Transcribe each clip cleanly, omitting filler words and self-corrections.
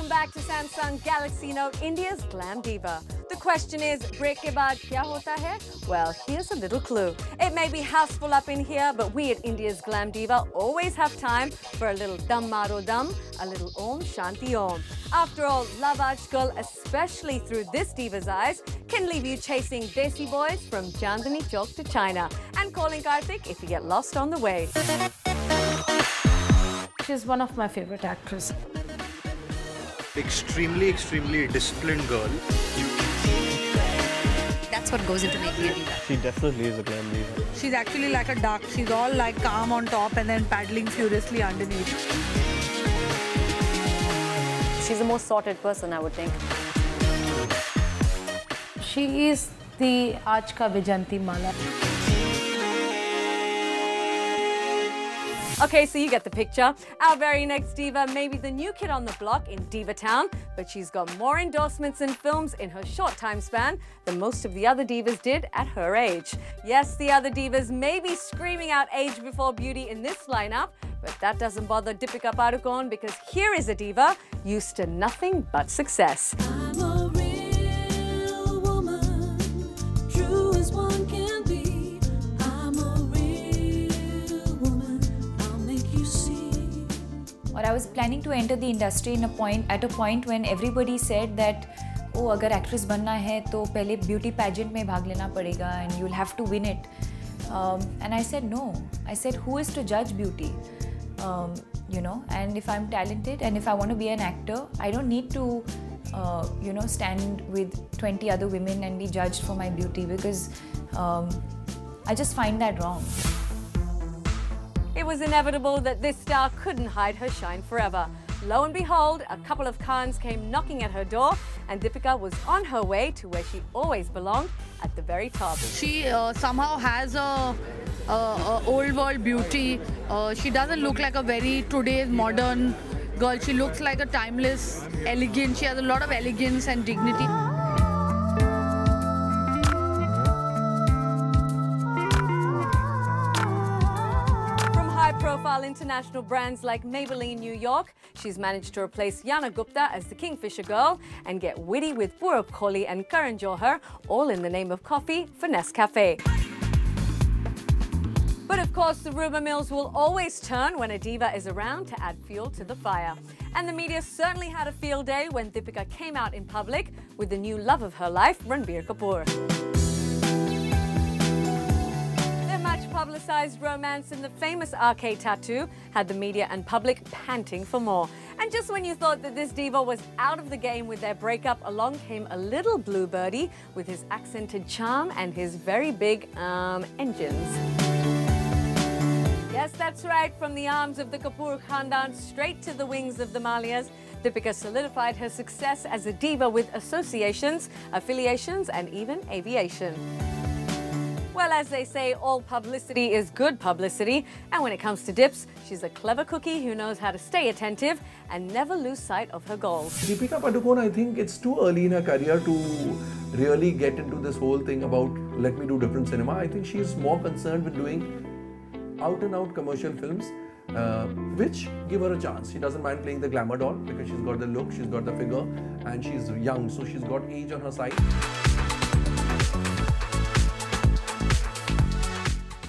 Welcome back to Samsung Galaxy Note, India's Glam Diva. The question is, break ke baad kya hota hai? Well, here's a little clue. It may be houseful up in here, but we at India's Glam Diva always have time for a little dum maro dum, a little om shanti om. After all, love aajkal, especially through this diva's eyes, can leave you chasing desi boys from Chandni Chowk to China and calling Karthik if you get lost on the way. She's one of my favorite actresses. Extremely disciplined girl. That's what goes into making a diva. She definitely is a glam diva. She's actually like a duck. She's all like calm on top and then paddling furiously underneath. She's a more sorted person, I would think. She is the Aaj Ka Vijanti Mala. Okay, so you get the picture. Our very next diva may be the new kid on the block in Diva Town, but she's got more endorsements and films in her short time span than most of the other divas did at her age. Yes, the other divas may be screaming out age before beauty in this lineup, but that doesn't bother Deepika Padukone because here is a diva used to nothing but success. I'm a real woman, true as one can be. I'm a real woman, I'll make you see. Or I was planning to enter the industry at a point when everybody said that, oh, अगर actress बनना है तो पहले beauty pageant में भाग लेना पड़ेगा and you'll have to win it. And I said no. I said, who is to judge beauty? You know, and if I'm talented and if I want to be an actor, I don't need to, you know, stand with 20 other women and be judged for my beauty because I just find that wrong. It was inevitable that this star couldn't hide her shine forever. Lo and behold, a couple of Khans came knocking at her door and Deepika was on her way to where she always belonged, at the very top. She somehow has a old world beauty. She doesn't look like a very today's modern girl. She looks like a timeless, elegant. She has a lot of elegance and dignity. High-profile international brands like Maybelline New York, she's managed to replace Yana Gupta as the Kingfisher Girl and get witty with Purab Kohli and Karan Johar, all in the name of coffee for Nescafe. But of course, the rumour mills will always turn when a diva is around to add fuel to the fire. And the media certainly had a field day when Deepika came out in public with the new love of her life, Ranbir Kapoor. Much-publicised romance in the famous arcade tattoo had the media and public panting for more. And just when you thought that this diva was out of the game with their breakup, along came a little blue birdie with his accented charm and his very big engines. Yes, that's right, from the arms of the Kapoor Khandan straight to the wings of the Malias, Deepika solidified her success as a diva with associations, affiliations and even aviation. Well, as they say, all publicity is good publicity. And when it comes to dips, she's a clever cookie who knows how to stay attentive and never lose sight of her goals. Deepika Padukone, I think it's too early in her career to really get into this whole thing about let me do different cinema. I think she's more concerned with doing out-and-out commercial films, which give her a chance. She doesn't mind playing the glamour doll because she's got the look, she's got the figure, and she's young, so she's got age on her side.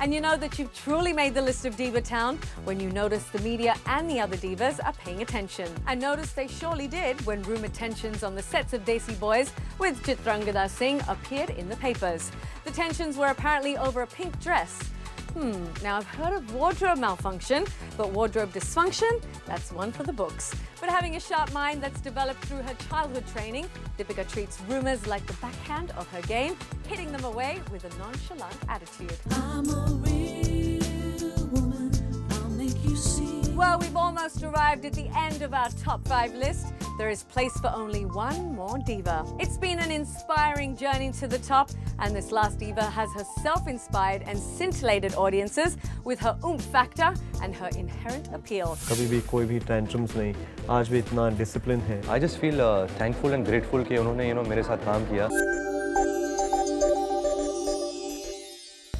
And you know that you've truly made the list of Diva Town when you notice the media and the other divas are paying attention. And notice they surely did when rumoured tensions on the sets of Desi Boys with Chitrangada Singh appeared in the papers. The tensions were apparently over a pink dress. Now I've heard of wardrobe malfunction, but wardrobe dysfunction, that's one for the books. But having a sharp mind that's developed through her childhood training, Deepika treats rumours like the backhand of her game, hitting them away with a nonchalant attitude. I'm a real woman, I'll make you see. Well, we've almost arrived at the end of our top 5 list. There is place for only one more diva. It's been an inspiring journey to the top, and this last diva has herself inspired and scintillated audiences with her oomph factor and her inherent appeal. कभी भी कोई भी tantrums नहीं, आज भी इतना discipline है. I just feel thankful and grateful कि उन्होंने मेरे साथ काम किया.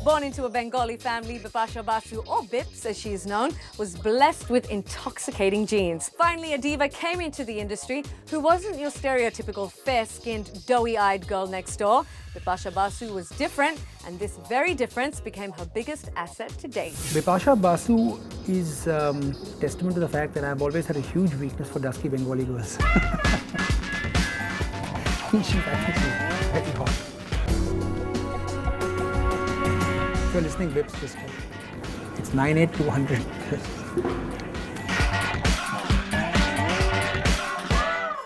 Born into a Bengali family, Bipasha Basu, or Bips as she is known, was blessed with intoxicating genes. Finally, a diva came into the industry who wasn't your stereotypical fair-skinned, doughy-eyed girl next door. Bipasha Basu was different, and this very difference became her biggest asset to date. Bipasha Basu is testament to the fact that I've always had a huge weakness for dusky Bengali girls. She's very hot. If you're listening, Bips, just call. It's 98200.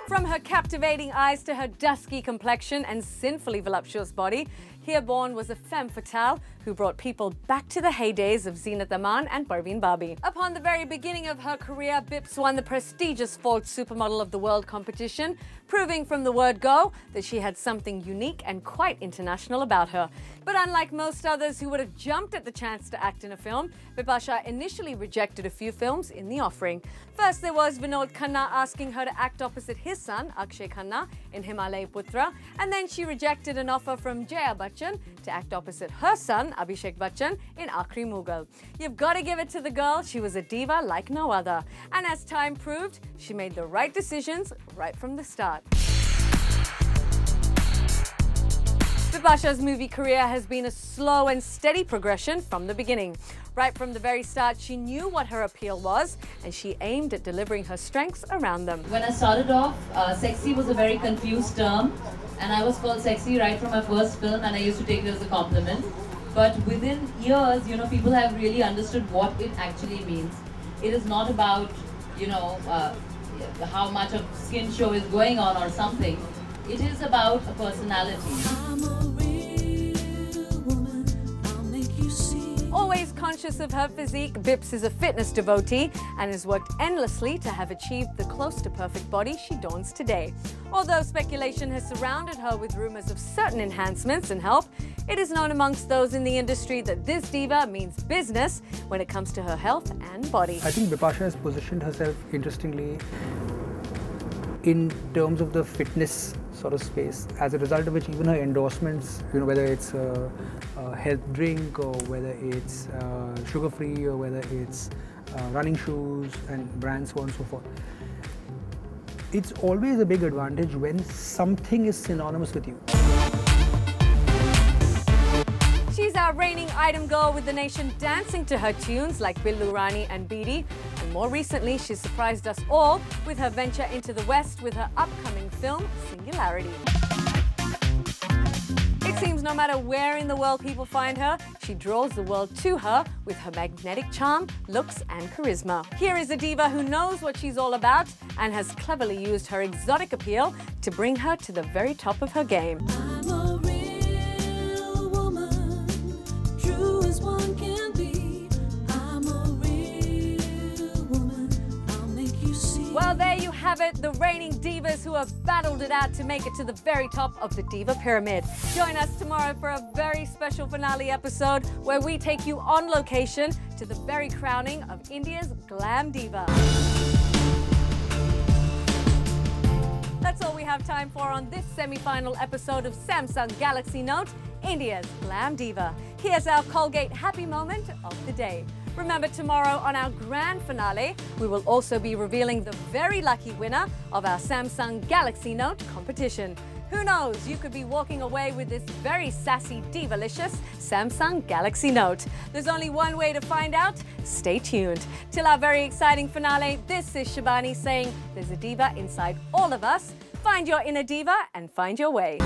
From her captivating eyes to her dusky complexion and sinfully voluptuous body, Here Born was a femme fatale who brought people back to the heydays of Zeenat Aman and Parveen Babi. Upon the very beginning of her career, Bips won the prestigious Forbes Supermodel of the World competition, proving from the word go that she had something unique and quite international about her. But unlike most others who would have jumped at the chance to act in a film, Bipasha initially rejected a few films in the offering. First, there was Vinod Khanna asking her to act opposite his son, Akshay Khanna, in Himalaya Putra, and then she rejected an offer from Jaya Bachchan to act opposite her son, Abhishek Bachchan, in Aakhri Mughal. You've got to give it to the girl, she was a diva like no other. And as time proved, she made the right decisions right from the start. Bipasha's movie career has been a slow and steady progression from the beginning. Right from the very start, she knew what her appeal was, and she aimed at delivering her strengths around them. When I started off, sexy was a very confused term, and I was called sexy right from my first film, and I used to take it as a compliment. But within years, you know, people have really understood what it actually means. It is not about, you know, how much of skin show is going on or something. It is about a personality. Always conscious of her physique, Bips is a fitness devotee and has worked endlessly to have achieved the close to perfect body she dons today. Although speculation has surrounded her with rumors of certain enhancements and help, it is known amongst those in the industry that this diva means business when it comes to her health and body. I think Bipasha has positioned herself interestingly in terms of the fitness sort of space, as a result of which even her endorsements, you know, whether it's a health drink or whether it's sugar-free or whether it's running shoes and brands, so on and so forth. It's always a big advantage when something is synonymous with you. She's our reigning item girl with the nation dancing to her tunes like Billu Rani and Beedi. And more recently, she surprised us all with her venture into the West with her upcoming film, Singularity. It seems no matter where in the world people find her, she draws the world to her with her magnetic charm, looks and charisma. Here is a diva who knows what she's all about and has cleverly used her exotic appeal to bring her to the very top of her game. Well, there you have it, the reigning divas who have battled it out to make it to the very top of the diva pyramid. Join us tomorrow for a very special finale episode where we take you on location to the very crowning of India's Glam Diva. That's all we have time for on this semi-final episode of Samsung Galaxy Note, India's Glam Diva. Here's our Colgate happy moment of the day. Remember, tomorrow on our grand finale, we will also be revealing the very lucky winner of our Samsung Galaxy Note competition. Who knows, you could be walking away with this very sassy, divalicious Samsung Galaxy Note. There's only one way to find out. Stay tuned. Till our very exciting finale, this is Shabani saying there's a diva inside all of us. Find your inner diva and find your way.